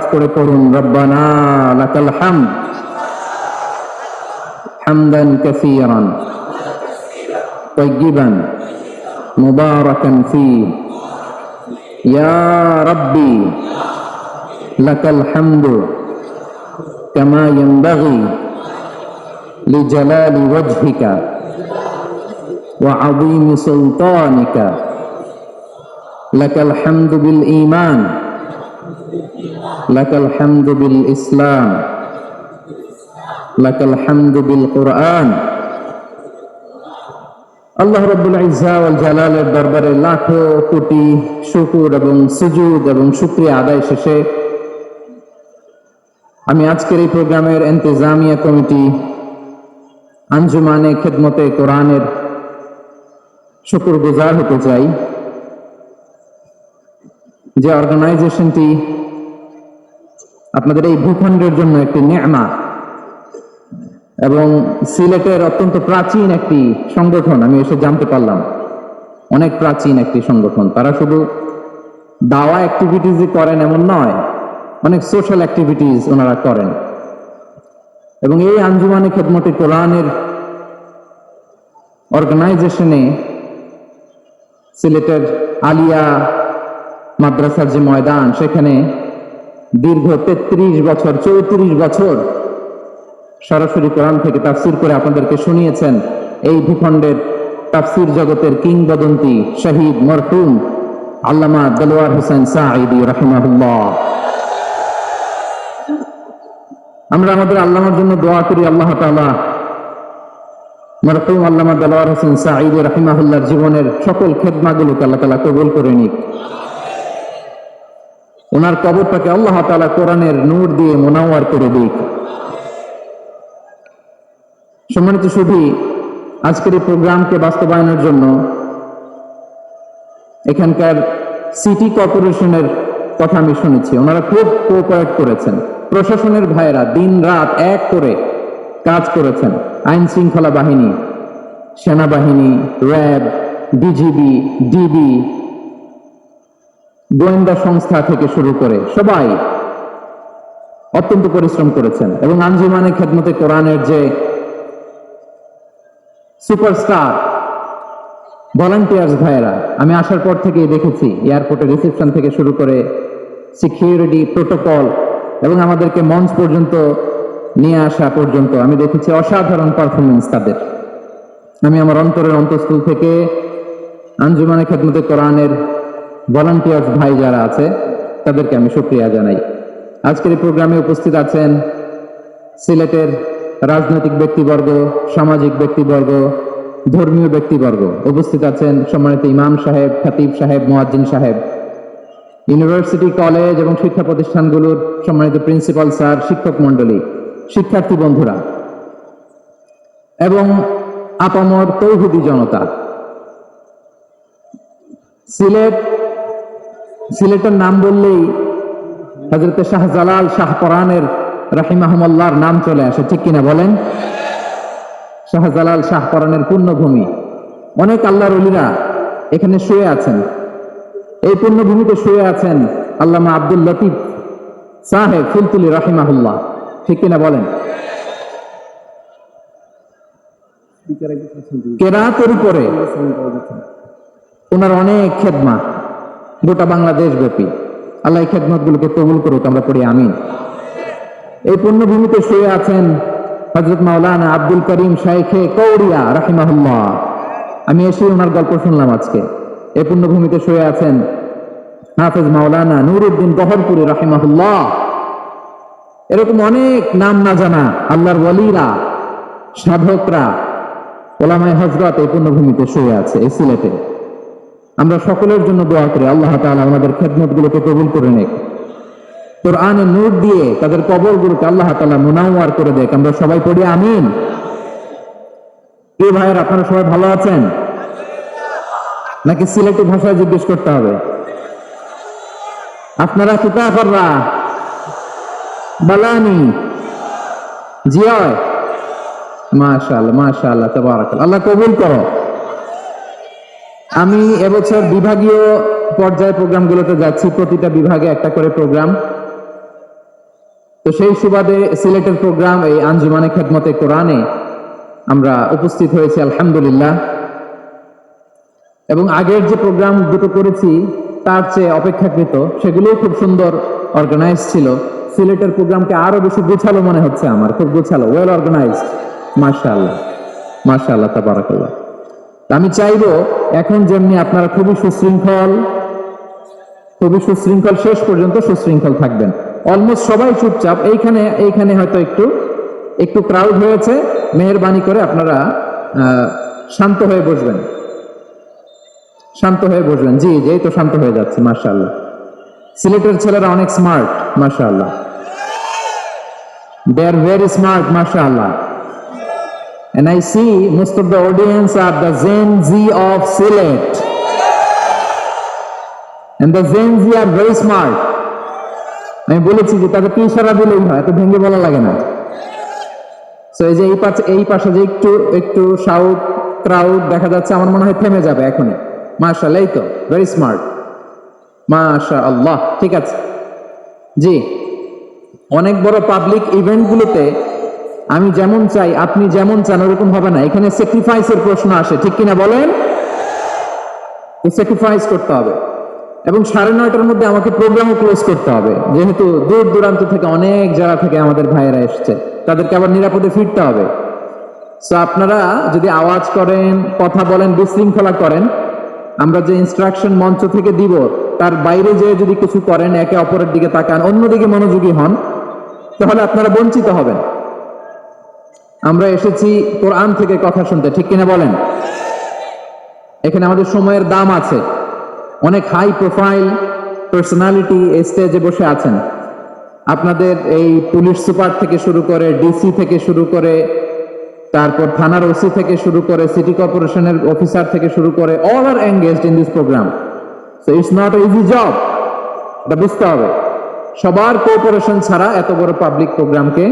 আওয়াজ করে পড়ুন, রব্বানা লাকাল হামদ হামদান কাসীরান তাইয়িবান মুবারাকান ফীহি ইয়া রাব্বি লাকাল হামদু কামা ইয়ানবাগি লিজালালি ওয়াজহিকা ওয়া আযীমি সুলতানিকা লাকাল হামদু বিল ঈমান লাকাল হামদু বিল ইসলাম লাকাল হামদু বিল কুরআন। আল্লাহ রাব্বুল ইজ্জা ওয়াল জালালের দরবারে লাখো কোটি শুকর এবং সুজুদ এবং শুকরিয়া আদায় শেষে আমি আজকের এই প্রোগ্রামের ইন্তেজামিয়া কমিটি আঞ্জুমানে খিদমতে কোরআনের শুকরগুজার হতে চাই, যে অর্গানাইজেশনটি আপনাদের এই ভূখণ্ডের জন্য একটি নেয়ামা এবং সিলেটের অত্যন্ত প্রাচীন একটি সংগঠন। আমি এসে জানতে পারলাম অনেক প্রাচীন একটি সংগঠন। তারা শুধু দাওয়া অ্যাক্টিভিটিসই করেন এমন নয়, অনেক সোশ্যাল অ্যাক্টিভিটিস ওনারা করেন। এবং এই আঞ্জুমানে খিদমতে কোরআনের অর্গানাইজেশনে সিলেটের আলিয়া মাদ্রাসার যে ময়দান, সেখানে দীর্ঘ 33 বছর 34 বছর সরাসরি কোরআন থেকে তাফসীর করে আপনাদেরকে শুনিয়েছেন এই ভূখণ্ডের তাফসীর জগতের কিংবদন্তি শহীদ মরহুম আল্লামা দেলোয়ার হোসেন সাঈদী রাহিমাহুল্লাহ। আমরা আমাদের আল্লামার জন্য দোয়া করি, আল্লাহ তাআলা মরহুম আল্লামা দেলোয়ার হোসেন সাঈদী রাহিমাহুল্লাহর জীবনের সকল খেদমাগুলোকে আল্লাহ তাআলা কবুল করে নিক। ওনার কবরটাকে আল্লাহ তাআলা কোরআনের নূর দিয়ে মুনাওয়ার করে দিক। সম্মানিত সুধী, আজকের এই প্রোগ্রামকে বাস্তবায়নের জন্য এখানকার সিটি কর্পোরেশনের কথা আমি শুনেছি, ওনারা খুব কোঅপারেট করেছেন। প্রশাসনের ভাইয়েরা দিন রাত এক করে কাজ করেছেন। আইন শৃঙ্খলা বাহিনী, সেনাবাহিনী, র্যাব, বিজিবি, ডিবি, গোয়েন্দা সংস্থা থেকে শুরু করে সবাই অত্যন্ত পরিশ্রম করেছেন। এবং আঞ্জুমানে খিদমতে কোরআনের যে সুপারস্টার ভলান্টিয়ার্স ভাইয়েরা, আমি আসার পর থেকেই দেখেছি এয়ারপোর্টের রিসেপশন থেকে শুরু করে সিকিউরিটি প্রোটোকল এবং আমাদেরকে মঞ্চ পর্যন্ত নিয়ে আসা পর্যন্ত আমি দেখেছি অসাধারণ পারফরমেন্স তাদের। আমি আমার অন্তরের অন্তঃস্থল থেকে আঞ্জুমানে খিদমতে কোরআনের ভলান্টিয়ার্স ভাই যারা আছে তাদেরকে আমি শুকরিয়া জানাই। আজকের এই প্রোগ্রামে উপস্থিত আছেন সিলেটের রাজনৈতিক ব্যক্তিবর্গ, সামাজিক ব্যক্তিবর্গ, ধর্মীয় ব্যক্তিবর্গ। উপস্থিত আছেন সম্মানিত ইমাম সাহেব, খতিব সাহেব, মুয়াজ্জিন সাহেব, ইউনিভার্সিটি, কলেজ এবং শিক্ষা প্রতিষ্ঠানগুলোর সম্মানিত প্রিন্সিপাল স্যার, শিক্ষক মন্ডলী, শিক্ষার্থী বন্ধুরা এবং আপামর তৌহিদি জনতা। সিলেটের নাম বললেই হযরত শাহজালাল শাহপরানের রাহিমাহুমুল্লাহর নাম চলে আসে, ঠিক কিনা বলেন? শাহজালাল শাহপরানের পুণ্যভূমি। অনেক আল্লাহর ওলিরা এখানে শুয়ে আছেন, এই পুণ্যভূমিতে শুয়ে আছেন আল্লামা আব্দুল লতিফ সাহেব ফুলতুলি রাহিমাহুল্লাহ, ঠিক কিনা বলেন? কেরাতের উপরে ওনার অনেক খেদমত গোটা বাংলাদেশ ব্যাপী। আল্লাহ এই খেদমত গুলোকে কবুল করুক, আমরা পড়ি আমিন। এই পুণ্যভূমিতে শুয়ে আছেন হযরত মাওলানা আব্দুল করিম শাইখে কৌড়িয়া রাহিমাহুল্লাহ। আমি এসে ওনার গল্প শুনলাম আজকে। এই পুণ্যভূমিতে শুয়ে আছেন হাফেজ মাওলানা নুরউদ্দিন বহরপুরি রাহিমাহুল্লাহ। এরকম অনেক নাম না জানা আল্লাহর ওয়ালিরা, সাধকরা, ওলামায়ে হযরত এই পুণ্যভূমিতে শুয়ে আছে এই সিলেটে। আমরা সকলের জন্য দোয়া করি আল্লাহ তাআলা আমাদের খেদমতগুলোকে কবুল করে নেক, কোরআনের নূর দিয়ে তাদের কবরগুলোকে আল্লাহ তাআলা মুনাওয়ার করে দেখ। আমরা সবাই পড়ি আমিন। এই ভাইয়ের আপনারা সবাই ভালো আছেন নাকি সিলেটি ভাষায় জিজ্ঞেস করতে হবে? আপনারা কিতা কররা বালানি জিয়? মাশাআল্লাহ মাশাআল্লাহ তাবারাকাল্লাহ, আল্লাহ কবুল করো। আমি এবছর বিভাগীয় পর্যায়ে প্রোগ্রামগুলোতে যাচ্ছি, প্রতিটা বিভাগে একটা করে প্রোগ্রাম। সেই সুবাদে সিলেটের প্রোগ্রাম এই আঞ্জুমানে খেদমতে কোরআনে আমরা উপস্থিত হয়েছি আলহামদুলিল্লাহ। এবং আগের যে প্রোগ্রাম দুটো করেছি তার চেয়ে অপেক্ষাকৃত সেগুলোও খুব সুন্দর অর্গানাইজ ছিল। সিলেটের প্রোগ্রামকে আরো বেশি গোছালো মনে হচ্ছে আমার, খুব গোছালো, ওয়েল অর্গানাইজড। মাশাআল্লাহ, মাশাআল্লাহ, তাবারাকাল্লাহ। আমি চাইবো এখন যেমনি আপনারা খুবই সুশৃঙ্খল শেষ পর্যন্ত সুশৃঙ্খল থাকবেন। অলমোস্ট সবাই চুপচাপ, এইখানে হয়তো একটু ক্রাউড হয়েছে, মেহেরবানি করে আপনারা শান্ত হয়ে বসবেন, শান্ত হয়ে বসবেন। জি জি, এই তো শান্ত হয়ে যাচ্ছে। মাশাআল্লাহ, সিলেটের ছেলেরা অনেক স্মার্ট, মাশাআল্লাহ, দে আর ভেরি স্মার্ট, মাশাআল্লাহ। And I see most of the audience are the Gen Z of Sylhet. And the Gen Z are very smart. আমি বলেছি যে তাদেরকে ইশারা দিলেই হয়, এত ভেঙে বলা লাগে না। So এই যে এই পাশে যে একটু শাউট ক্রাউড দেখা যাচ্ছে, আমার মনে হয় থেমে যাবে এখনই। মাশাআল্লাহ, এই তো ভেরি স্মার্ট, মাশাআল্লাহ। ঠিক আছে, জি। অনেক বড় পাবলিক ইভেন্টগুলোতে আমি যেমন চাই আপনি যেমন চান ওরকম হবে না, এখানে স্যাক্রিফাইসের প্রশ্ন আসে, ঠিক কিনা বলেন? স্যাক্রিফাইস করতে হবে। এবং 9:30টার মধ্যে আমাকে প্রোগ্রামও ক্লোজ করতে হবে, যেহেতু দূর দূরান্ত থেকে অনেক জায়গা থেকে আমাদের ভাইয়েরা এসছে, তাদেরকে আবার নিরাপদে ফিরতে হবে। সো আপনারা যদি আওয়াজ করেন, কথা বলেন, বিশৃঙ্খলা করেন, আমরা যে ইনস্ট্রাকশন মঞ্চ থেকে দিব তার বাইরে যেয়ে যদি কিছু করেন, একে অপরের দিকে তাকান, অন্যদিকে মনোযোগী হন, তাহলে আপনারা বঞ্চিত হবেন। আমরা এসেছি কোরআন থেকে কথা শুনতে, ঠিক কিনা বলেন? এখানে আমাদের সময়ের দাম আছে। অনেক হাই প্রোফাইল পার্সোনালিটি স্টেজে বসে আছেন। আপনাদের এই পুলিশ সুপার থেকে শুরু করে, ডিসি থেকে শুরু করে, তারপর থানার ওসি থেকে শুরু করে, সিটি কর্পোরেশনের অফিসার থেকে শুরু করে, all are engaged in this program. So it's not easy job, এটা বুঝতে হবে। সবার কোঅপারেশন ছাড়া এত বড় পাবলিক প্রোগ্রামকে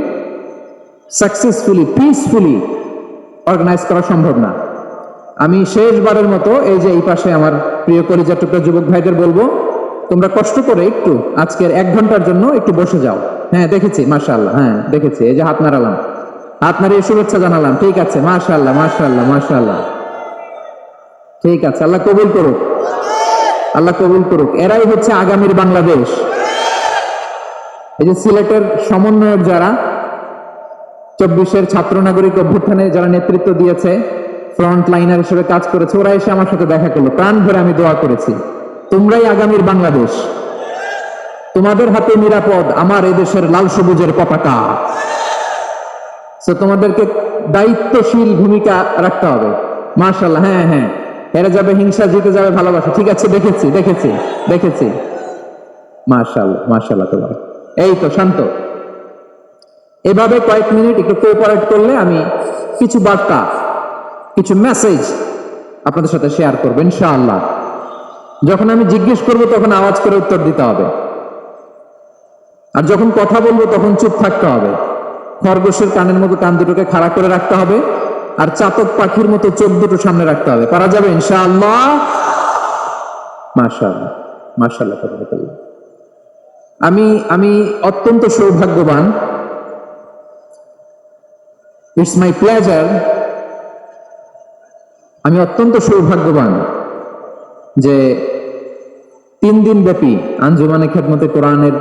সাকসেসফুলি, পিসফুলি অর্গানাইজ করা সম্ভব না। আমি শেষবারের মতো এই যে এই পাশে আমার প্রিয় কলিজার টুকরা যুবক ভাইদের বলবো, তোমরা কষ্ট করে একটু আজকের 1 ঘন্টার জন্য একটু বসে যাও। হ্যাঁ, দেখেছি, মাশাআল্লাহ, হ্যাঁ দেখেছি, এই যে হাত নাড়ালাম, হাত নাড়িয়ে শুভেচ্ছা জানালাম। ঠিক আছে, মাশাআল্লাহ, মাশাআল্লাহ, মাশাআল্লাহ। ঠিক আছে, আল্লাহ কবুল করুক, আল্লাহ কবুল করুক। এরাই হচ্ছে আগামীর বাংলাদেশ। এই যে সিলেটের সমন্বয়ক যারা 24-এর ছাত্র নাগরিক অভ্যুত্থানে যারা নেতৃত্ব দিয়েছে, ফ্রন্ট লাইনার হিসেবে কাজ করেছে, ওরা এসে আমার সাথে দেখা করলো, প্রাণ ভরে আমি দোয়া করেছি, তোমরাই আগামীর বাংলাদেশ, তোমাদের হাতে নিরাপদ আমার এদেশের লাল সবুজের পতাকা। তোমাদেরকে দায়িত্বশীল ভূমিকা রাখতে হবে। মাশাআল্লাহ, হ্যাঁ হ্যাঁ, হেরে যাবে হিংসা, জিতে যাবে ভালোবাসা। ঠিক আছে, দেখেছি। মাশাআল্লাহ, মাশাআল্লাহ। তোমার এই তো শান্ত, এভাবে কয়েক মিনিট একটু কোঅপারেট করলে আমি কিছু বার্তা, কিছু মেসেজ আপনাদের সাথে শেয়ার করবো ইনশাআল্লাহ। যখন আমি জিজ্ঞেস করব তখন আওয়াজ করে উত্তর দিতে হবে, আর যখন কথা বলবো তখন চুপ থাকতে হবে। খরগোশের কানের মতো কান দুটোকে খাড়া করে রাখতে হবে, আর চাতক পাখির মতো চোখ দুটো সামনে রাখতে হবে। পারা যাবে ইনশাআল্লাহ? মাশাআল্লাহ, মাশাআল্লাহ। আমি অত্যন্ত সৌভাগ্যবান, ইটস মাই প্লেজার, আমি অত্যন্ত সৌভাগ্যবান যে 3 দিন ব্যাপী আঞ্জুমানে খেদমতে কোরআনের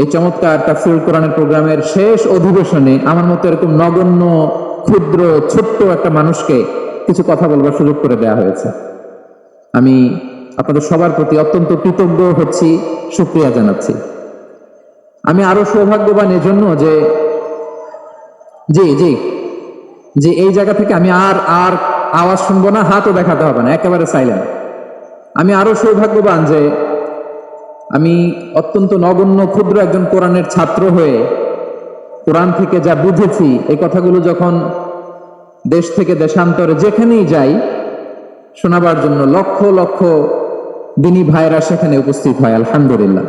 এই চমৎকার তাফসীরুল কোরআনের প্রোগ্রামের শেষ অধিবেশনে আমার মতো এরকম নগণ্য, ক্ষুদ্র, ছোট্ট একটা মানুষকে কিছু কথা বলবার সুযোগ করে দেয়া হয়েছে। আমি আপনাদের সবার প্রতি অত্যন্ত কৃতজ্ঞ হচ্ছি, শুকরিয়া জানাচ্ছি। আমি আরো সৌভাগ্যবান এজন্য যে জি এই জায়গা থেকে আমি আর আওয়াজ শুনবো না, হাতও দেখাতে হবে না, একেবারে সাইলেন্ট। আমি আরো সৌভাগ্যবান যে আমি অত্যন্ত নগণ্য, ক্ষুদ্র একজন কোরআনের ছাত্র হয়ে কোরআন থেকে যা বুঝেছি, এই কথাগুলো যখন দেশ থেকে দেশান্তরে যেখানেই যাই শোনাবার জন্য লক্ষ লক্ষ দিনী ভাইরা সেখানে উপস্থিত হয়, আলহামদুলিল্লাহ।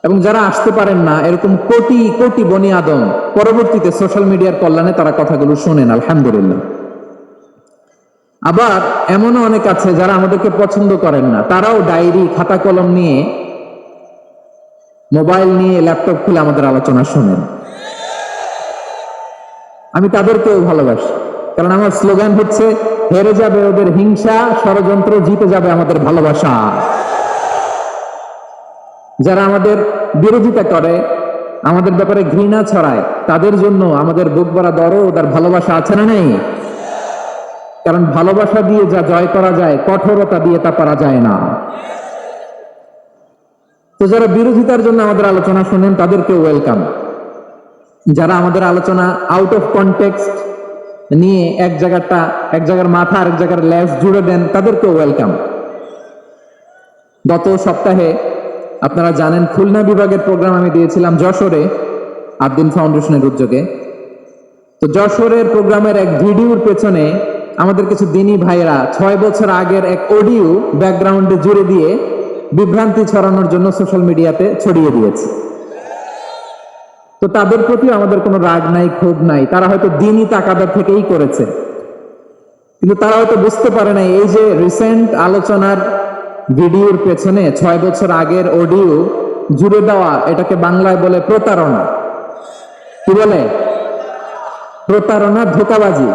এবং যারা আসতে পারেন না, এরকম কোটি কোটি বনি আদম পরবর্তীতে সোশ্যাল মিডিয়ার কল্যাণে তারা কথাগুলো শোনেন, আলহামদুলিল্লাহ। আবার এমনও অনেক আছে যারা আমাদেরকে পছন্দ করেন না, তারাও ডায়েরি, খাতা কলম নিয়ে মোবাইল নিয়ে ল্যাপটপ খুলে আমাদের আলোচনা শোনেন। আমি তাদেরকেও ভালোবাসি, কারণ আমার স্লোগান হচ্ছে হেরে যাবে ওদের হিংসা, ষড়যন্ত্র, জিতে যাবে আমাদের ভালোবাসা। যারা আমাদের বিরোধিতা করে, আমাদের ব্যাপারে ঘৃণা ছড়ায়, তাদের জন্য আমাদের বুক ভরা দরদ আর ভালোবাসা আছে না নেই? কারণ ভালোবাসা দিয়ে যা জয় করা যায়, কঠোরতা দিয়ে তা পারা যায় না। তো যারা বিরোধিতার জন্য আমাদের আলোচনা শুনেন তাদেরকে ওয়েলকাম। যারা আমাদের আলোচনা আউট অফ কনটেক্সট নিয়ে এক জায়গার মাথা আর এক জায়গার লেজ জুড়ে দেন, তাদেরকে ওয়েলকাম। গত সপ্তাহে আপনারা জানেন খুলনা বিভাগের প্রোগ্রাম আমি দিয়েছিলাম যশোরে, আদ্দিন ফাউন্ডেশনের উদ্যোগে। তো যশোরের প্রোগ্রামের এক ভিডিওর পেছনে আমাদের কিছু দিনী ভাইরা 6 বছর আগের এক অডিও ব্যাকগ্রাউন্ডে জুড়ে দিয়ে বিভ্রান্তি ছড়ানোর জন্য সোশ্যাল মিডিয়াতে ছড়িয়ে দিয়েছে। তো তাদের প্রতি আমাদের কোনো রাগ নাই, ক্ষোভ নাই, তারা হয়তো দিনই তাকাদা থেকেই করেছে, কিন্তু তারা হয়তো বুঝতে পারে না এই যে রিসেন্ট আলোচনার ভিডিওর পেছনে 6 বছর আগের অডিও জুড়ে দেওয়া, এটাকে বাংলায় বলে প্রতারণা। কি বলে? প্রতারণা, ধোঁকাবাজি।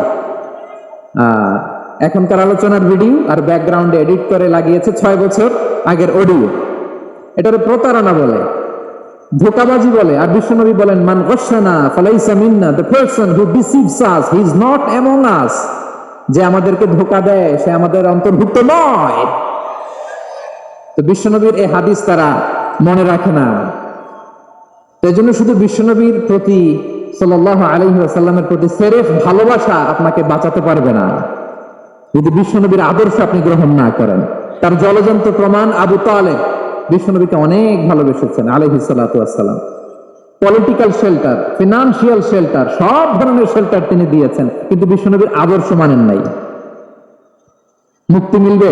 এখনকার আলোচনার ভিডিও আর ব্যাকগ্রাউন্ডে এডিট করে লাগিয়েছে 6 বছর আগের অডিও। এটারে প্রতারণা বলে, ধোঁকাবাজি বলে। আর বিশ্বনবী বলেন, মান গশানা ফালাইসা মিন্না, the person who deceives us he is not among us. যে আমাদেরকে ধোঁকা দেয় সে আমাদের অন্তর্ভুক্ত নয়। তো বিশ্বনবীর এই হাদিস তারা মনে রাখে না। এই জন্য শুধু বিশ্বনবীর প্রতি সাল্লাল্লাহু আলাইহি ওয়াসাল্লামের প্রতি সেরেফ ভালোবাসা আপনাকে বাঁচাতে পারবে না যদি বিশ্বনবীর আদর্শ আপনি গ্রহণ না করেন। তার জলজন্ত প্রমাণ আবু তালেব বিশ্বনবীকে অনেক ভালোবেসেছেন আলাইহিস সালাতু ওয়াসসালাম। পলিটিক্যাল শেল্টার, ফিনান্সিয়াল শেল্টার, সব ধরনের শেল্টার তিনি দিয়েছেন, কিন্তু বিশ্বনবীর আদর্শ মানেন নাই। মুক্তি মিলবে?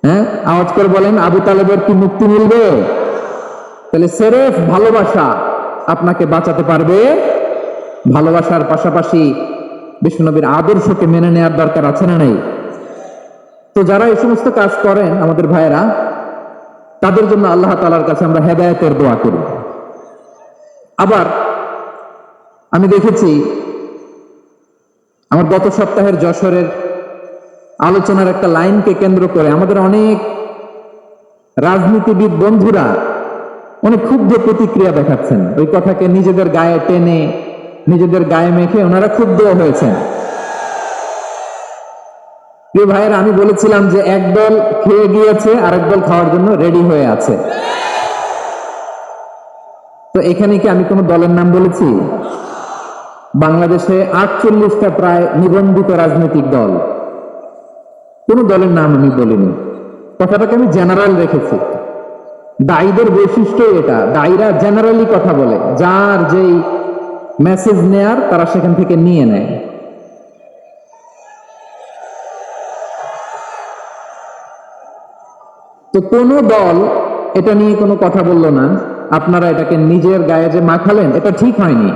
হ্যাঁ, আওয়াজ করে বলেন, আবু তালেবের কি মুক্তি মিলবে? তাহলে সেরেফ ভালোবাসা আপনাকে বাঁচাতে পারবে। ভালোবাসার পাশাপাশি বিশ্বনবীর আদর্শকে মেনে নেওয়ার দরকার আছে না নাই? তো যারা এই সমস্ত কাজ করেন আমাদের ভাইয়েরা, তাদের জন্য আল্লাহ তাআলার কাছে আমরা হেদায়েতের দোয়া করি। আবার আমি দেখেছি আমার গত সপ্তাহের যশোরের আলোচনার একটা লাইনকে কেন্দ্র করে আমাদের অনেক রাজনীতিবিদ বন্ধুরা অনেক ক্ষুব্ধ প্রতিক্রিয়া দেখাচ্ছেন। ওই কথাকে নিজেদের গায়ে টেনে, নিজেদের গায়ে মেখে ওনারা ক্ষুব্ধ হয়েছেন। প্রিয় ভাইয়েরা, আমি বলেছিলাম যে একদল খেয়ে গিয়েছে, আরেক দল খাওয়ার জন্য রেডি হয়ে আছে। তো এখানে কি আমি কোনো দলের নাম বলেছি? বাংলাদেশে 48টা প্রায় নিবন্ধিত রাজনৈতিক দল, কোন দলের নাম আমি বলিনি। কথাটাকে আমি জেনারেল রেখেছি। দায়ীদের বৈশিষ্ট্য এটা, দায়ীরা জেনারেলি কথা বলে, যার যেই মেসেজ নেয়ার তারা সেখান থেকে নিয়ে নেয়। তো কোন দল এটা নিয়ে কোনো কথা বললো না। আপনারা এটাকে নিজের গায়ে যে মাখালেন, এটা ঠিক হয়নি।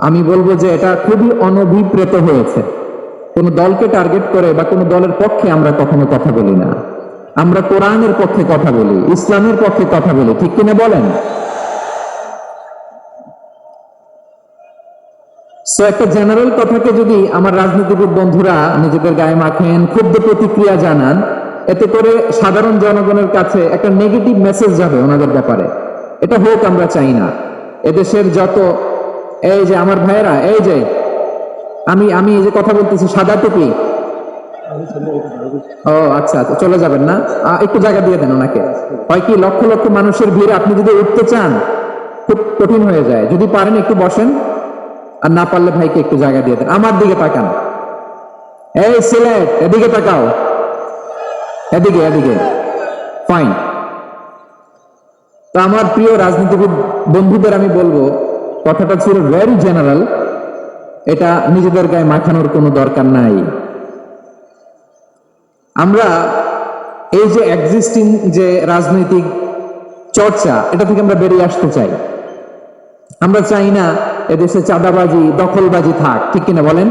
আমি বলবো যে এটা খুবই অনভিপ্রেত হয়েছে। কোন দলকে টার্গেট করে বা কোন দলের পক্ষে আমরা কখনো কথা বলি না। আমরা কোরআনের পক্ষে কথা বলি, ইসলামের পক্ষে কথা বলি, ঠিক কিনা বলেন? সো একটা জেনারেল কথাকে যদি আমার রাজনীতিবিদ বন্ধুরা নিজেদের গায়ে মাখেন, ক্ষুব্ধ প্রতিক্রিয়া জানান, এতে করে সাধারণ জনগণের কাছে একটা নেগেটিভ মেসেজ যাবে ওনাদের ব্যাপারে। এটা হোক আমরা চাই না। এদেশের যত এই যে আমার ভাইয়েরা, এই যে আমি এই যে কথা বলতেছি, সাদা টুপি, ও আচ্ছা, চলে যাবেন না? একটু জায়গা দিয়ে দেন ওনাকে। হয় কি, লক্ষ লক্ষ মানুষের ভিড়ে আপনি যদি উঠতে চান খুব কঠিন হয়ে যায়। যদি পারেন একটু বসেন, আর না পারলে ভাইকে একটু জায়গা দিয়ে দেন। আমার দিকে তাকান, এই সিলেট, এদিকে তাকাও, এদিকে এদিকে, ফাইন। তো আমার প্রিয় রাজনীতিবিদ বন্ধুদের আমি বলবো, কথাটা ছিল ভেরি জেনারেল, এটা নিজেদের গায়ে মাখানোর কোনো দরকার নাই। আমরা এই যে এক্সিস্টিং যে রাজনৈতিক চর্চা, এটা থেকে আমরা বেরিয়ে আসতে চাই। আমরা চাই না এদেশে চাঁদাবাজি, দখলবাজি থাক, ঠিক কিনা বলেন?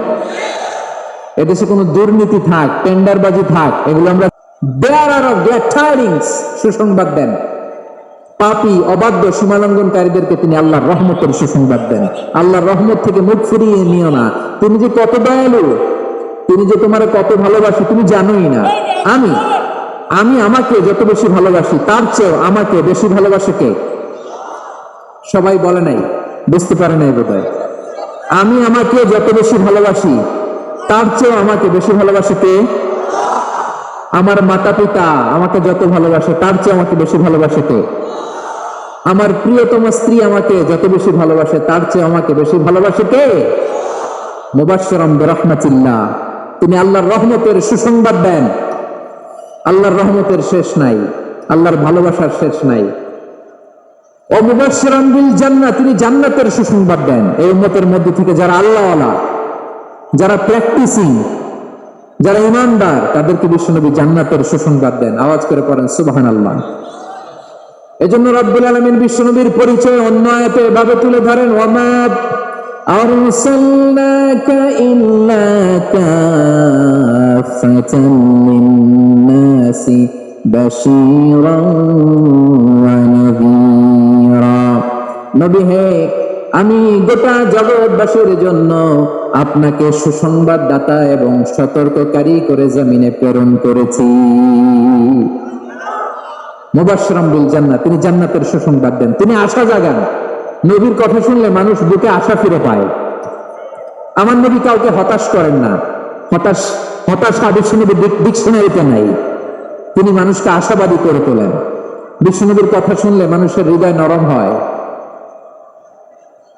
এদেশে কোনো দুর্নীতি থাক, টেন্ডারবাজি থাক, এগুলো আমরা bearer of glad tidings, সুসংবাদ দেন। পাপী অবাধ্য সীমালঙ্ঘনকারীদেরকে তিনি আল্লাহর রহমতের সুসংবাদ দেন। আল্লাহর রহমত থেকে মুখ ফিরিয়ে নিও না। তিনি যে কত দয়ালু, তিনি যে তোমার কত ভালোবাসি তুমি জানোই না। আমি আমাকে যত বেশি ভালোবাসি তার চেয়েও আমাকে বেশি ভালোবাসে কে? সবাই বলে নাই, বুঝতে পারে নাই বোধহয়। আমি আমাকে যত বেশি ভালোবাসি তার চেয়েও আমাকে বেশি ভালোবাসে কে? আমার মাতা পিতা আমাকে যত ভালোবাসে তার চেয়ে আমাকে বেশি ভালোবাসে কে? আমার প্রিয়তম স্ত্রী আমাকে যত বেশি ভালোবাসে তার চেয়ে আমাকে বেশি ভালোবাসে কে? মুবাশশিরাম বিরাহমাতিল্লাহ, তিনি আল্লাহর রহমতের সুসংবাদ দেন। আল্লাহর রহমতের শেষ নাই, আল্লাহর ভালোবাসার শেষ নাই। ও মুবাশশিরাম বিল জান্নাহ, তিনি জান্নাতের সুসংবাদ দেন। এই উম্মতের মধ্যে থেকে যারা আল্লাহওয়ালা, যারা প্র্যাকটিসিং, যারা ইমানদার, তাদেরকে বিশ্বনবী জান্নাতের সুসংবাদ দেন। আওয়াজ করে পড়েন সুবহানাল্লাহ। এজন্য রব্বুল আলামিন বিশ্বনবীর পরিচয় অন্য আয়াতে এভাবে তুলে ধরেন, ওয়ামা আরসালনাকা ইল্লা কাফাতান লিন-নাসি বাশীরান ওয়া নাযীরা। নবী হে, আমি গোটা জগৎবাসীর জন্য আপনাকে সুসংবাদ দাতা এবং সতর্ককারী করে জমিনে প্রেরণ করেছি। মুবাশশিরাম বিল জান্নাহ, তিনি জান্নাতের সুসংবাদ দেন, তিনি আশা জাগান। নবীর কথা শুনলে মানুষ বুকে আশা ফিরে পায়। আমার নবী কাউকে হতাশ করেন না। হতাশা বিশ্বনবীর ডিকশনারিতে নাই। তিনি মানুষকে আশাবাদী করে তোলেন। বিশ্বনবীর কথা শুনলে মানুষের হৃদয় নরম হয়,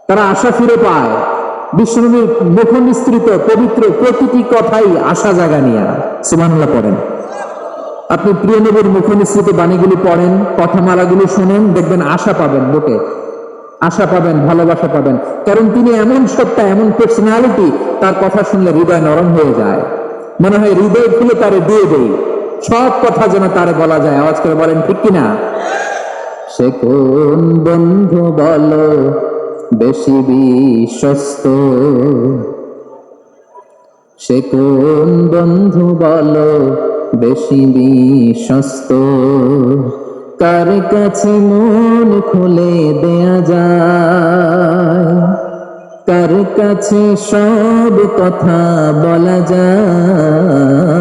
তারা আশা ফিরে পায়। বিশ্বনবীর মুখ নিঃসৃত পবিত্র প্রতিটি কথাই আশা জাগানিয়া। সুবহানাল্লাহ পড়েন। আপনি প্রিয় নবীর মুখ নিঃসৃত বাণীগুলি পড়েন, কথামালাগুলি শুনেন, দেখবেন আশা পাবেন, বুকে আশা পাবেন, ভালোবাসা পাবেন। কারণ তিনি এমন সত্তা, এমন পার্সোনালিটি, তার কথা শুনলে হৃদয় নরম হয়ে যায়। মনে হয় হৃদয় খুলে তারে দিয়ে দেই, সব কথা যেন তারে বলা যায়। আওয়াজ করে বলেন ঠিক কিনা? সে কোন বন্ধু বলো বেশি বিশ্বস্ত, সে কোন বন্ধু বলো বেশি বিশ্বস্ত, কার কাছে মন খুলে দেয়া যায়, কার কাছে সব কথা বলা যায়,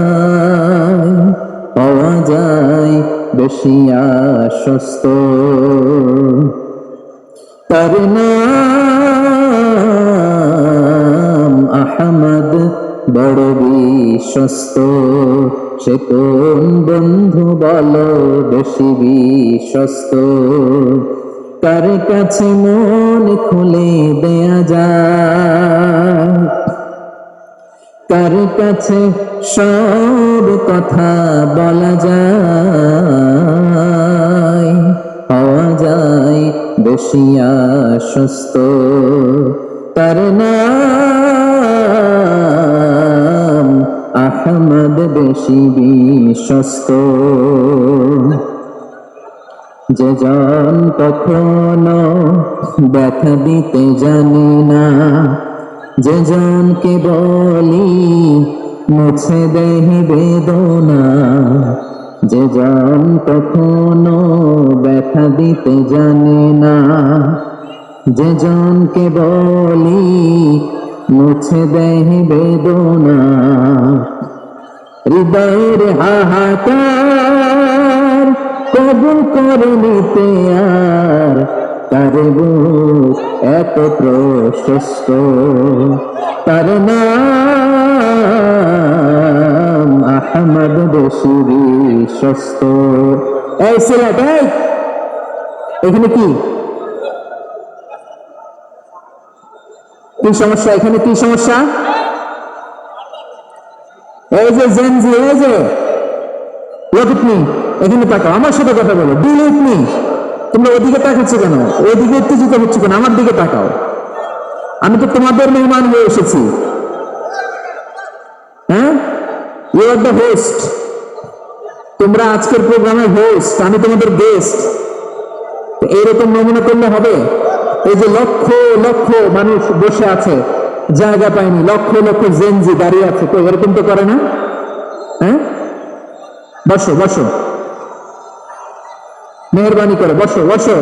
পাওয়া যায় বেশি আশ্বস্ত। তার নাম আহমদ, বড় বিশ্বস্ত। সে কোন বন্ধু বলো বেশি বিশ্বস্ত, কার কাছে মন খুলে দেয়া যায়, কার কাছে সব কথা বলা যায়, পাওয়া যায় বেশি আশ্বস্ত। তার নাম আহমদ, বেশি বিশ্বস্ত। যে জন কখনো ব্যথা দিতে জানে না, যে জনকে বলি মুছে দেহি বেদনা, যে জন কখনো ব্যথা দিতে জানে না, যে জনকে বলি মুছে দেহি বেদনা, হৃদয়ের হাহাকার কবুল করে নিতে আর তার বুক এত প্রশস্ত। তার নাম আহমদ, বেশি বিশ্বস্ত। এই সিলেট, এখানে কি কি সমস্যা? এখানে কি সমস্যা? এই যে জেনজি, এই যে look at me, এখানে তাকাও, আমার সাথে কথা বলো। Do you look me? তোমরা ওদিকে তাকাচ্ছ কেন? ওদিকে উত্তেজিত হচ্ছ কেন? আমার দিকে তাকাও। আমি তো তোমাদের মেহমান হয়ে এসেছি। হ্যাঁ, ইউ আর দ্য হোস্ট। তোমরা আজকের প্রোগ্রামের হোস্ট, আমি তোমাদের গেস্ট। এইরকম নমুনা করলে হবে? এই যে লক্ষ লক্ষ মানুষ বসে আছে, জায়গা পায়নি, লক্ষ লক্ষ জেনজি দাঁড়িয়ে আছে, তো এরকম তো করে না। হ্যাঁ, বসো বসো, মেহরবানি করে বসো বসো,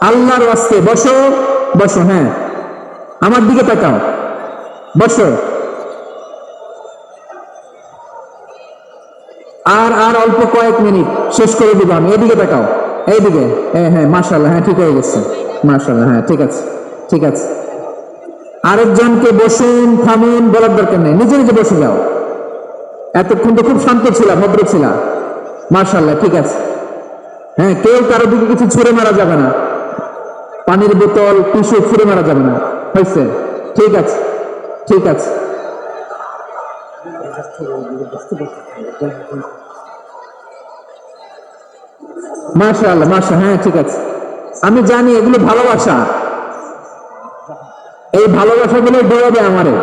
আল্লাহর ওয়াস্তে বসো বসো। হ্যাঁ, আমার দিকে তাকাও, বসো। আর আর অল্প কয়েক মিনিট, শেষ করে দিব আমি। এদিকে তাকাও, এইদিকে। হ্যাঁ হ্যাঁ, মাশাআল্লাহ, হ্যাঁ ঠিক হয়ে গেছে, মাশাআল্লাহ, হ্যাঁ ঠিক আছে, ঠিক আছে। আরেকজনকে বসুন থামুন বলার দরকার নেই, নিজে নিজে বসে যাও। এতক্ষণ তো খুব শান্ত ছিলাম, ভদ্র ছিলাম, মাশাআল্লাহ, ঠিক আছে। হ্যাঁ, কেউ কারো দিকে কিছু ছুঁড়ে মারা যাবে না, পানির বোতল টিস্যু ছুঁড়ে মারা যাবে না, হয়েছে? ঠিক আছে, ঠিক আছে। মাশাআল্লাহ, মাশাআল্লাহ, হ্যাঁ ঠিক আছে। আমি জানি এগুলো ভালোবাসা, এই ভালোবাসা গুলো ডোবাবে আমারে।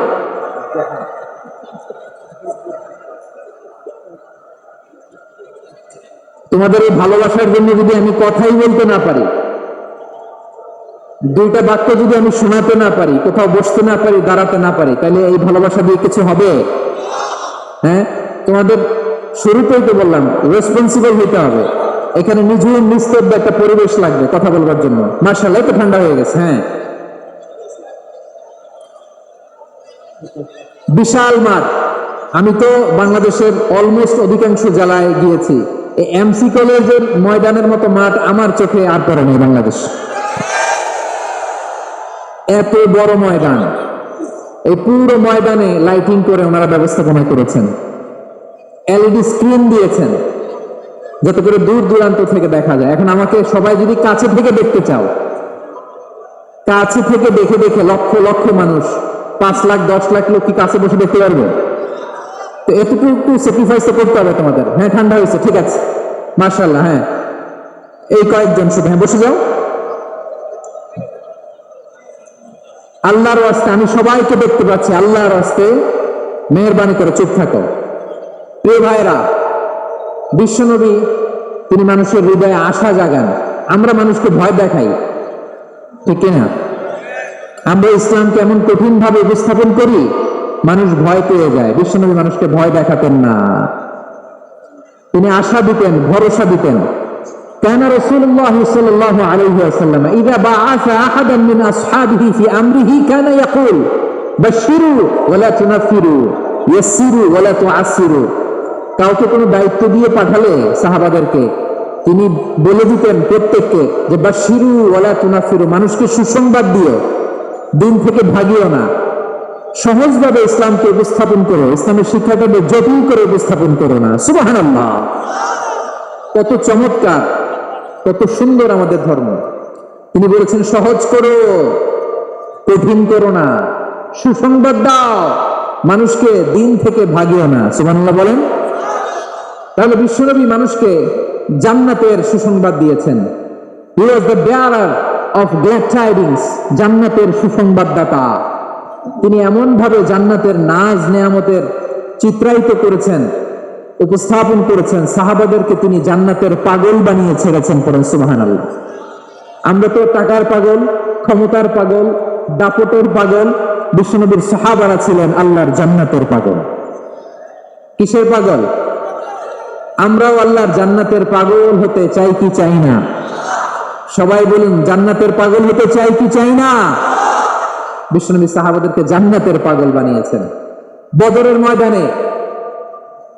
তোমাদের এই ভালোবাসার জন্য যদি আমি কথাই বলতে না পারি, দুইটা বাক্য যদি আমি শোনাতে না পারি, কোথাও বসতে না পারি, দাঁড়াতে না পারি, তাহলে এই ভালোবাসা দিয়ে কিছু হবে? হ্যাঁ, তোমাদের শুরুতেই তো বললাম রেসপন্সিবল হইতে হবে। এখানে নিঝুম নিস্তব্ধ একটা পরিবেশ লাগবে কথা বলবার জন্য। মাশাআল্লাহ, তো ঠান্ডা হয়ে গেছে। হ্যাঁ, বিশাল মাঠ। আমি তো বাংলাদেশের অলমোস্ট অধিকাংশ জেলায় গিয়েছি, এই এমসি কলেজের ময়দানের মতো মাঠ আমার চোখে আর পড়ে নেই বাংলাদেশ। এত বড় ময়দান, এই পুরো ময়দানে লাইটিং করে ওনারা ব্যবস্থাপনা করেছেন, এলইডি স্ক্রিন দিয়েছেন যাতে করে দূর দূরান্ত থেকে দেখা যায়। এখন আমাকে সবাই যদি কাছে থেকে দেখতে চাও, কাছে থেকে দেখে দেখে লক্ষ লক্ষ মানুষ, 5 লাখ 10 লাখ লোক কি কাছে বসে দেখতে পারবে? তো এতটুকু স্যাক্রিফাইস তো করতে হবে তোমাদের। হ্যাঁ, ঠান্ডা হয়েছে, ঠিক আছে, মাশাআল্লাহ। হ্যাঁ, এই কয়েকজন শুধু, হ্যাঁ বসে যাও। আল্লাহর ওয়াস্তে আমি সবাইকে দেখতে পাচ্ছি, আল্লাহর ওয়াস্তে মেহেরবানি করে চুপ থাকো। প্রিয় ভাইরা, বিশ্বনবী তিনি মানুষের হৃদয়ে আশা জাগান। আমরা মানুষকে ভয় দেখাই, ঠিক কিনা? আমরা ইসলামকে এমন কঠিন ভাবে উপস্থাপন করি, মানুষ ভয় পেয়ে যায়। বিশ্বনবী মানুষকে ভয় দেখাতেন না, তিনি আশা দিতেন, ভরসা দিতেন। كان رسول الله صلى الله عليه وسلم إذا بعث أحدا من أصحابه في أمره كان يقول بشروا ولا تنفروا يسروا ولا تعسروا। কাউকে কোনো দায়িত্ব দিয়ে পাঠালে সাহাবাদেরকে তিনি বলে দিতেন প্রত্যেককে যে বাশিরু ওয়ালা তুনাফিরু, মানুষকে সুসংবাদ দিও, দিন থেকে ভাগিও না, সহজভাবে ইসলামকে উপস্থাপন করো, ইসলামের শিক্ষাটাকে জটিল করে উপস্থাপন করো না। সুবহানাল্লাহ, কত চমৎকার, কত সুন্দর আমাদের ধর্ম। তিনি বলেছেন সহজ করো, কঠিন করো না, সুসংবাদ দাও, মানুষকে দিন থেকে ভাগিও না। সুবহানাল্লাহ বলেন। তাহলে বিশ্বনবী মানুষকে জান্নাতের সুসংবাদ দিয়েছেন। He was the bearer of glad tidings, জান্নাতের সুসংবাদদাতা। তিনি এমন ভাবে জান্নাতের নাজ নেয়ামতের চিত্রায়িত করেছেন, উপস্থাপন করেছেন, সাহাবাদেরকে তিনি জান্নাতের পাগল বানিয়ে ছেড়েছেন। পড়েন সুবহানাল্লাহ। আমরা তো টাকার পাগল, ক্ষমতার পাগল, দাপটের পাগল। বিশ্বনবীর সাহাবারা ছিলেন আল্লাহর জান্নাতের পাগল। কিসের পাগল? আমরাও আল্লাহর জান্নাতের পাগল হতে চাই কি চাই না? সবাই বলুন, জান্নাতের পাগল হতে চাই কি চাই না? বিশ্বনবী সাহাবাদেরকে জান্নাতের পাগল বানিয়েছেন। বদরের ময়দানে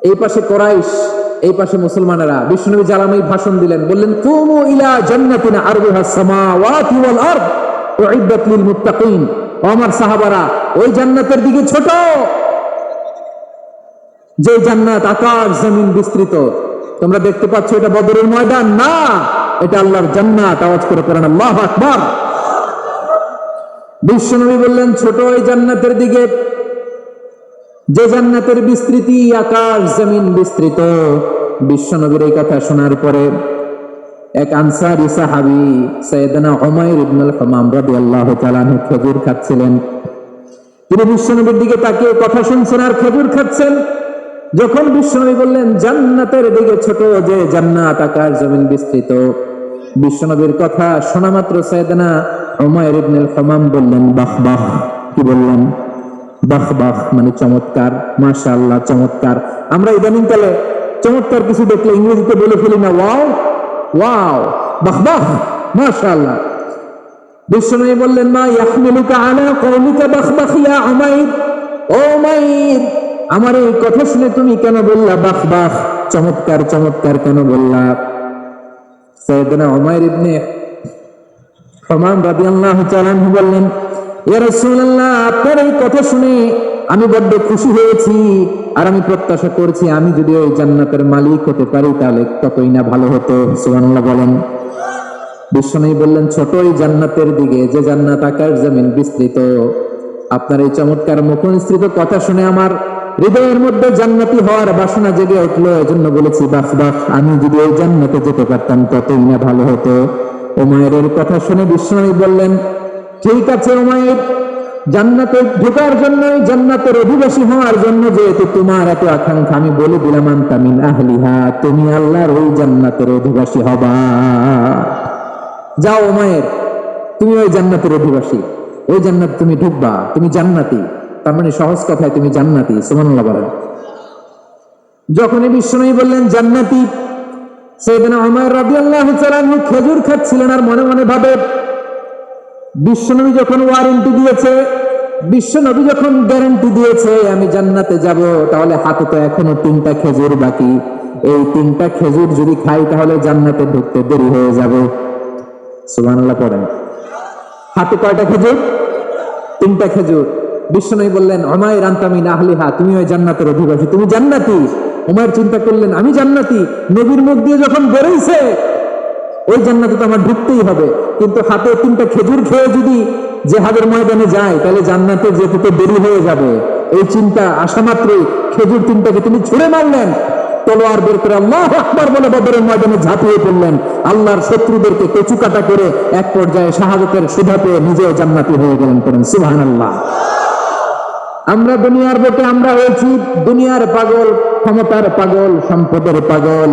এই পাশে কোরাইশ, এই পাশে মুসলমানেরা। বিশ্বনবী জালামাই ভাষণ দিলেন, বললেন কুমু ইলা জান্নাতিন আরদুহাস সামাওয়াতি ওয়াল আরদ উইদ্দাত লিল মুত্তাকিন। ও আমার সাহাবারা, ওই জান্নাতের দিকে ছোট, যে জান্নাত আকাশ জমিন বিস্তৃত। তোমরা দেখতে পাচ্ছ এটা বদরের ময়দান না, এটা আল্লাহর জান্নাত। আওয়াজ করে পড়েন আল্লাহু আকবার। বিশ্বনবী বললেন ছোট ওই জান্নাতের দিকে, যে জান্নাতের বিস্তৃতি আকাশ জমিন বিস্তৃত। বিশ্বনবীর এই কথা শোনার পরে এক আনসারী সাহাবী সাইয়েদনা উমাইর ইবনুল হামাম রাদিয়াল্লাহু তাআলা আনহু খেজুর খাচ্ছিলেন। তিনি বিশ্বনবীর দিকে তাকিয়ে কথা শুনছেন আর খেজুর খাচ্ছেন। যখন বিশ্বনবী বললেন জান্নাতের দিকে ছোট, যে জান্নাত আকাশ জমিন বিস্তৃত, বিশ্বনবীর কথা শোনা মাত্র সাইয়েদনা উমাইর ইবনুল হামাম বললেন বাহ বাহ। কি বললেন? বাহ বাহ, মানে চমৎকার, মাশাআল্লাহ, চমৎকার। আমরা ইদানিং কালে চমৎকার কিছু দেখলে ইংরেজিতে বলে ফেলি না ওয়াও ওয়াও, বাহ বাহ, মাশাআল্লাহ। বিশ্বনবী বললেন, মা ইয়াহমিলুকা আলা কওলিকা বাহ বাহ ইয়া উমাইর, ও উমাইর, আমার এই কথা শুনে তুমি কেন বললা বাহ বাহ, চমৎকার চমৎকার কেন বললা? সাইয়েদনা উমাইর ইবনে হুমাম রাদিয়াল্লাহু তাআলা আনহু বললেন, ইয়া রাসূলুল্লাহ, আপনার এই কথা শুনে আমি বড্ড খুশি হয়েছি, আর আমি প্রত্যাশা করছি আমি যদি ওই জান্নাতের মালিক হতে পারি তাহলে কতই না ভালো হতো। সুবহানাল্লাহ বলেন। বিশ্বনবী বললেন, ছোট এই জান্নাতের দিকে, যে জান্নাত আকাশ জমিন বিস্তৃত, আপনার এই চমৎকার মুখনিসৃত কথা শুনে আমার হৃদয়ের মধ্যে জান্নাতি হওয়ার বাসনা জেগে উঠলো, এজন্য বলেছি বাহ বাহ, আমি যদি ওই জান্নাতে যেতে পারতাম কতই না ভালো হতো। উমাইরের কথা শুনে বিশ্বনবী বললেন, ঠিক আছে উমাইর, জান্নাতে ঢোকার জন্য, জান্নাতের অধিবাসী হওয়ার জন্য যেহেতু তোমার এত আকাঙ্ক্ষা, আমি বলে দিলাম আনতা মিন আহলিহা, তুমি আল্লাহর ওই জান্নাতের অধিবাসী হবা। যাও উমাইর, তুমি ওই জান্নাতের অধিবাসী, ওই জান্নাত তুমি ঢুকবা, তুমি জান্নাতি। তার মানে সহজ কথায় তুমি জান্নাতি। সুবহানাল্লাহ বলেন। যখনই বিশ্বনবী বললেন জান্নাতি, সাইয়েদনা উমর রাদিয়াল্লাহু তাআলা আনহু খেজুর খাচ্ছিলেন আর মনে মনে ভাবে, বিশ্বনবী যখন ওয়ারেন্টি দিয়েছে, বিশ্বনবী যখন গ্যারান্টি দিয়েছে আমি জান্নাতে যাব, তাহলে হাতে তো এখনো 3টা খেজুর বাকি। এই 3টা খেজুর যদি খাই তাহলে জান্নাতে ঢুকতে দেরি হয়ে যাবে। সুবহানাল্লাহ পড়েন। হাতে কয়টা খেজুর? 3টা খেজুর। বিশ্বনবী বললেন, উমাইর আনতা মিন আহলিহা, তুমি ওই জান্নাতের অধিবাসী, তুমি জান্নাতি। উমাইর চিন্তা করলেন, আমি জান্নাতি, নবীর মুখ দিয়ে যখন বেরোইছে ওই জান্নাতে তো আমার ঢুকতেই হবে, কিন্তু হাতে 3টা খেজুর খেয়ে যদি জিহাদের ময়দানে যায় তাহলে জান্নাতে যেতে তো দেরি হয়ে যাবে। এই চিন্তা আসা মাত্রই খেজুর 3টাকে তিনি ছুঁড়ে মারলেন, তলোয়ার বের করে আল্লাহু আকবার বলে বদরের ময়দানে ঝাঁপিয়ে পড়লেন। আল্লাহর শত্রুদেরকে কচু কাটা করে এক পর্যায়ে শাহাদাতের সুধা পেয়ে নিজেও জান্নাতি হয়ে গেলেন। করেন সুবহানাল্লাহ। আমরা দুনিয়ার বুকে আমরা হয়েছি দুনিয়ার পাগল, ক্ষমতার পাগল, সম্পদের পাগল,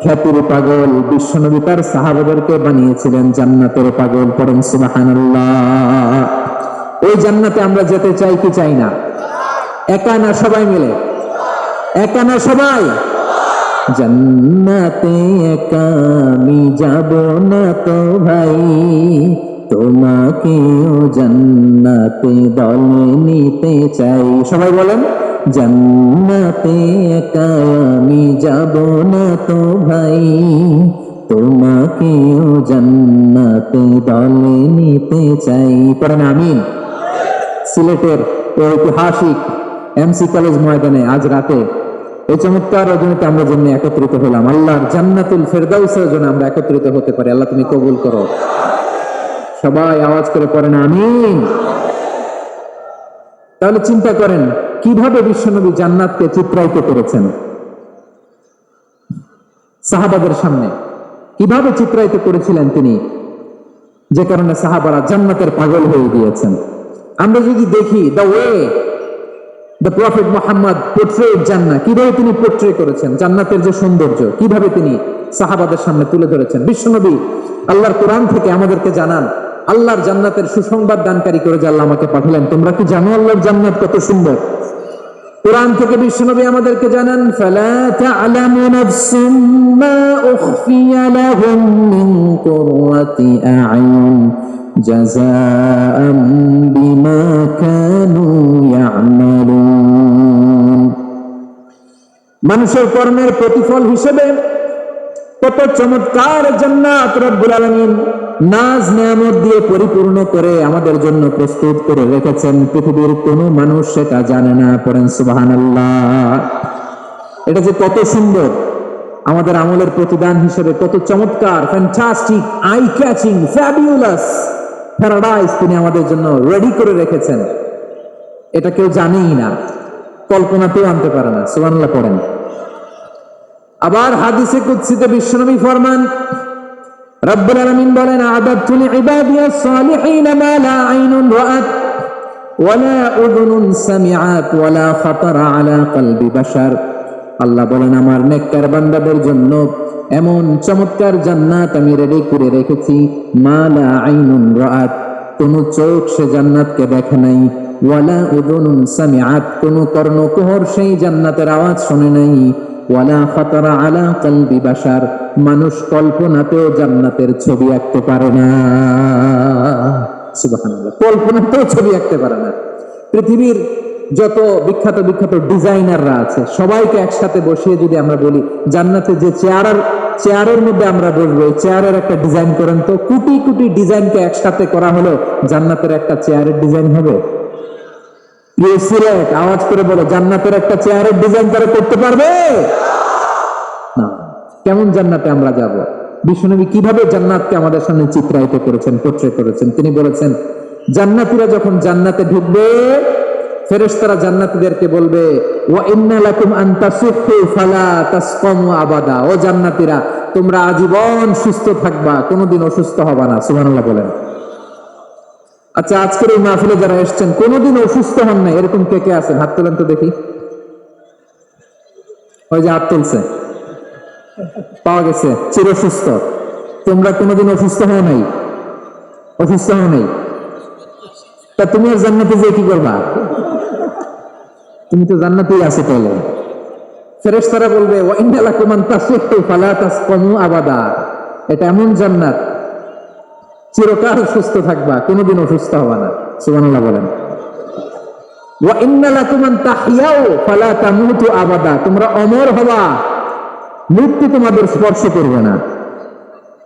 খ্যাতির পাগল। বিশ্বনবী তার সাহাবাদেরকে বানিয়েছিলেন জান্নাতের পাগল। পড়েন সুবহানাল্লাহ। ওই জান্নাতে আমরা যেতে চাই কি চাই না? একা না সবাই মিলে? একা না সবাই? জান্নাতে একা আমি যাব না তো ভাই, তোমাকেও জান্নাতে দলে নিতে চাই। সবাই বলেন, জান্নাতে একা আমি যাব না তো ভাই, তোমাকেও জান্নাতে দলে নিতে চাই। পড়েন আমিন। সিলেটের ঐতিহাসিক এমসি কলেজ ময়দানে আজ রাতে এই চমৎকার রজনীতে আমরা জন্য একত্রিত হলাম। আল্লাহর জান্নাতুল ফেরদাউসের জন্য আমরা একত্রিত হতে পারি। আল্লাহ তুমি কবুল করো। সবাই আওয়াজ করে পড়েন আমিন। তাহলে চিন্তা করেন কিভাবে বিশ্বনবী জান্নাতকে চিত্রায়িত করেছেন সাহাবাদের সামনে, কিভাবে চিত্রায়িত করেছিলেন তিনি, যে কারণে সাহাবারা জান্নাতের পাগল হয়ে গিয়েছেন। আমরা যদি দেখি the way the prophet Muhammad পোর্ট্রেড জান্নাত, কিভাবে তিনি পোর্ট্রে করেছেন জান্নাতের যে সৌন্দর্য, কিভাবে তিনি সাহাবাদের সামনে তুলে ধরেছেন। বিশ্বনবী আল্লাহর কোরআন থেকে আমাদেরকে জানান, আল্লাহর জান্নাতের সুসংবাদ দানকারী করে যে আল্লাহ আমাকে পাঠালেন। তোমরা কি জানো আল্লাহর জান্নাত কত সুন্দর? কোরআন থেকে বিশ্বনবী আমাদেরকে জানান, ফালা তা'লামু নাফসুম মা উখফিয়া লাহুম মিন কুররাতি আ'য়ুন জাযাআম বিমা কানু ইয়া'মালুন। মানুষের কর্মের প্রতিফল হিসেবে কত চমৎকার জান্নাত রব্বুল আলামিন নাজ নেয়ামত দিয়ে পরিপূর্ণ করে আমাদের জন্য প্রস্তুত করে রেখেছেন। পৃথিবীর কোনো মানুষ সেটা জানে না। পড়েন সুবহানাল্লাহ। এটা যে কত সুন্দর, আমাদের আমলের প্রতিদান হিসেবে কত চমৎকার, fantastic, eye catching, fabulous paradise তিনি আমাদের জন্য রেডি করে রেখেছেন। এটা কেউ জানেই না, কল্পনাতেও আনতে পারে না। সুবহানাল্লাহ পড়েন। আবার হাদিসে কুদসিতে বিশ্বনবী ফরমান, রব্বুল আলামিন বলেন, আ'দাদতু লিইবাদিয়াস সালিহিন মা লা আইনুন রাআত ওয়া লা উযুনুন সামিআত ওয়া লা খাতারা আলা কলবি বাশার। আল্লাহ বলেন, আমার নেককার বান্দাদের জন্য এমন চমৎকার জান্নাত আমি রেডি করে রেখেছি, মা লা আইনুন রাআত, কোন চোখ সে জান্নাতকে দেখে নাই, ওয়া লা উযুনুন সামিআত, কোন কর্ণকুহর সেই জান্নাতের আওয়াজ শুনে নাই, ওয়ালা খাতারা আলা কলবি বাশার, মানুষ কল্পনাতেও জান্নাতের ছবি আঁকতে পারে না। সুবহানাল্লাহ, কল্পনাতেও ছবি আঁকতে পারে না। পৃথিবীর যত বিখ্যাত বিখ্যাত ডিজাইনাররা আছে সবাইকে একসাথে বসিয়ে যদি আমরা বলি জান্নাতে যে চেয়ারের মধ্যে আমরা বসবো, এই চেয়ারের একটা ডিজাইন করেন তো, কোটি কোটি ডিজাইনকে একসাথে করা হলো জান্নাতের একটা চেয়ারের ডিজাইন হবে? সিলেট আওয়াজ করে বলো, জান্নাতের একটা চেয়ারের ডিজাইন তারা করতে পারবে না। কেমন জান্নাতে আমরা যাব? বিশ্বনবী কিভাবে জান্নাতকে আমাদের সামনে চিত্রায়িত করেছেন, পোট্রে করেছেন? তিনি বলেছেন জান্নাতীরা যখন জান্নাতে ঢুকবে ফেরেশতারা জান্নাতীদেরকে বলবে ওয়া ইন্না লাকুম আন তাসিহু ফালা তাসকামু আবাদা, ও জান্নাতীরা তোমরা আজীবন সুস্থ থাকবা, কোনোদিন অসুস্থ হবা না। সুবহানাল্লাহ বলেন। আচ্ছা, আজকের এই মাহফিলে যারা এসেছেন কোনোদিন অসুস্থ হন না এরকম কে কে আছেন? হাত তোলেন তো দেখি। ওই যে হাত তুলছে, পাওয়া গেছে, চির সুস্থ। তোমরা কোনোদিন অসুস্থ হও নাই? অসুস্থ হও নাই? তা তুমি আর জান্নাতে যেয়ে কি করবা? তুমি তো জান্নাতেই আছো। তাহলে ফেরেশতারা বলবে ওয়া ইন্না লাকুম আন তাসিহু ফালা তাসকামু আবাদা, এটা এমন জান্নাত চিরকাল সুস্থ থাকবা, কোনোদিন অসুস্থ হবা না। সুবহানাল্লাহ বলেন। ওয়া ইন্না লাকুম আন তাহইয়াউ ফালা তামুতু আবাদা, তোমরা অমর হবা, মৃত্যু তোমাদের স্পর্শ করবে না।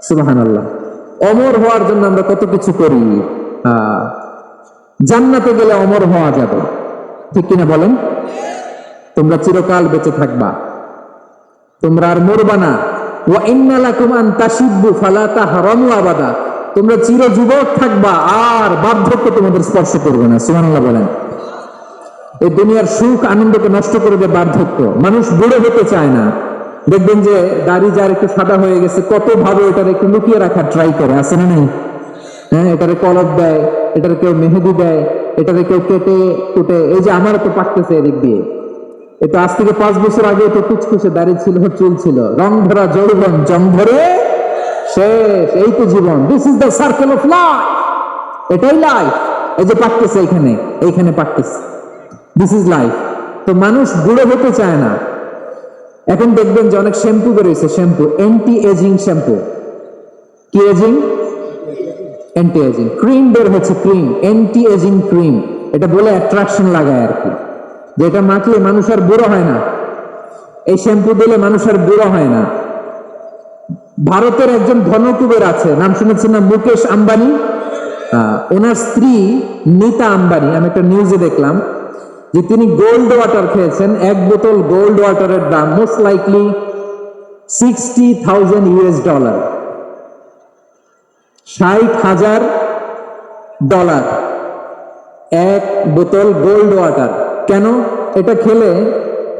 সুবহানাল্লাহ। অমর হওয়ার জন্য আমরা কত কিছু করি। জান্নাতে গেলে অমর হওয়া যাবে, ঠিক কিনা বলেন? তোমরা চিরকাল বেঁচে থাকবা, তোমরা আর মরবা না। ওয়া ইন্না লাকুম আন তাশিব্বু ফালা তাহরামু আবাদা, তোমরা চির যুবক থাকবা, আর বার্ধক্য তোমাদের স্পর্শ করবে না। সুবহানাল্লাহ বলেন। এই দুনিয়ার সুখ আনন্দকে নষ্ট করে দেয় বার্ধক্য। মানুষ বুড়ো হতে চায় না। দেখবেন যে দাড়ি যার একটু সাদা হয়ে গেছে কত ভাবে এটার একটু লুকিয়ে রাখার ট্রাই করে, আছে না নেই? হ্যাঁ, এটারে কলপ দেয়, এটারে কেউ মেহেদি দেয়, এটারে কেউ কেটে কুটে। এই যে আমার তো পাকতেছে এদিক দিয়ে, এটা আজ থেকে 5 বছর আগে তো কুচকুচে দাড়ি ছিল, চুল ছিল, রং ধরা যৌবন, জং ধরে শেষ। এই তো জীবন। This is the circle of life, এটাই লাইফ। এই যে পাকতেছে এইখানে, এইখানে পাকতেছে, দিস ইজ লাইফ। তো মানুষ বুড়ো হতে চায় না। এখন দেখবেন যে অনেক শ্যাম্পু বেরিয়েছে, শ্যাম্পু অ্যান্টি এজিং শ্যাম্পু। কি এজিং? Anti ageing. ক্রিম বের হচ্ছে, ক্রিম অ্যান্টি এজিং ক্রিম। এটা বলে অ্যাট্রাকশন লাগায় আর কি, যেটা মাখলে মানুষ আর বুড়ো হয় না। এই শ্যাম্পু দিলে মানুষ আর বুড়ো হয় না। ভারতের একজন ধনকুবের আছে, নাম শুনেছেন না? মুকেশ আম্বানি। ওনার স্ত্রী নীতা আম্বানি, আমি একটা নিউজে দেখলাম যে তিনি গোল্ড ওয়াটার খেয়েছেন। 1 বোতল গোল্ড ওয়াটারের দাম মোস্ট লাইকলি $60,000, $60,000 1 বোতল গোল্ড ওয়াটার। কেন? এটা খেলে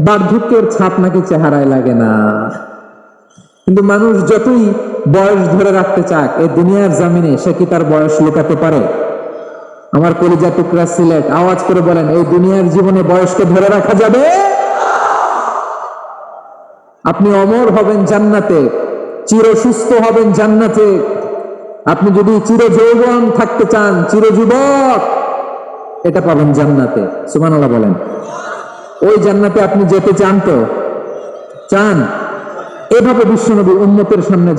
বার্ধক্যের ছাপ নাকি চেহারায় লাগে না। কিন্তু মানুষ যতই বয়স ধরে রাখতে চাক এই দুনিয়ার জামিনে, সে কি তার বয়স লুকাতে পারে? আমার কলিজা টুকরা সিলেট, আওয়াজ করে বলেন, এই দুনিয়ার জীবনে বয়সকে ধরে রাখা যাবে? আপনি অমর হবেন জান্নাতে, চির সুস্থ হবেন জান্নাতে। আপনি যদি চির যৌবন থাকতে চান, চির যুবক, এটা পাবেন জান্নাতে। সুবহানাল্লাহ বলেন। ওই জান্নাতে আপনি যেতে চান তো? চান? এভাবে বিশ্বনবী উম্মতের সামনে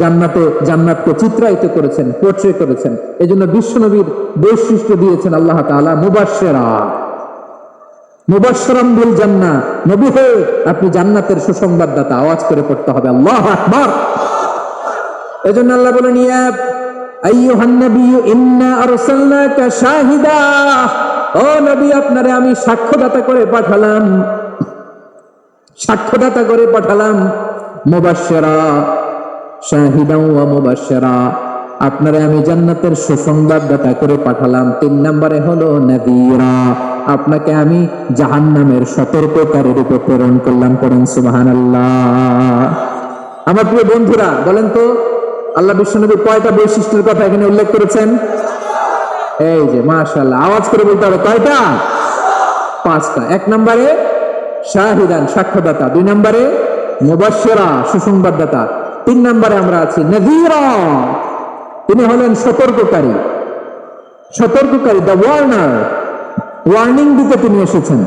জান্নাতকে চিত্রায়িত করেছেন, পোট্রে করেছেন। এজন্য বিশ্বনবীর বৈশিষ্ট্য দিয়েছেন আল্লাহ তাআলা মুবাশশিরাম বিল জান্নাহ। নবী হয়ে আপনি জান্নাতের সুসংবাদদাতা। আওয়াজ করে পড়তে হবে আল্লাহু আকবার। এজন্য আল্লাহ বলেন ইয়া আইয়ুহান নাবিয়্যু ইন্না আরসালনাকা শাহিদা, ও নবী আপনারে আমি সাক্ষ্যদাতা করে পাঠালাম, সাক্ষ্যদাতা করে পাঠালাম। মুবাশশিরা শাহিদান ওয়া মুবাশশিরা, আপনারে আমি জান্নাতের সুসংবাদদাতা করে পাঠালাম। 3 নম্বরে হলো নাযীরা, আপনাকে আমি জাহান্নামের সতর্ককারী রূপে প্রেরণ করলাম। পড়েন সুবহানাল্লাহ। আমার প্রিয় বন্ধুরা, বলেন তো আল্লাহ বিশ্বনবী কয়টা বৈশিষ্ট্যের কথা এখানে উল্লেখ করেছেন? এই যে মাশাআল্লাহ, আওয়াজ করে বলতে হবে কয়টা? 5টা। 1 নম্বরে শাহিদান, সাক্ষ্যদাতা। 2 নম্বরে মুবাশশিরা, সুসংবাদদাতা। 3 নম্বরে আমরা আছি নাযীরা, তিনি হলেন সতর্ককারী। সতর্ককারী, দ্য ওয়ার্নার, ওয়ার্নিং দিতে তিনি এসেছেন।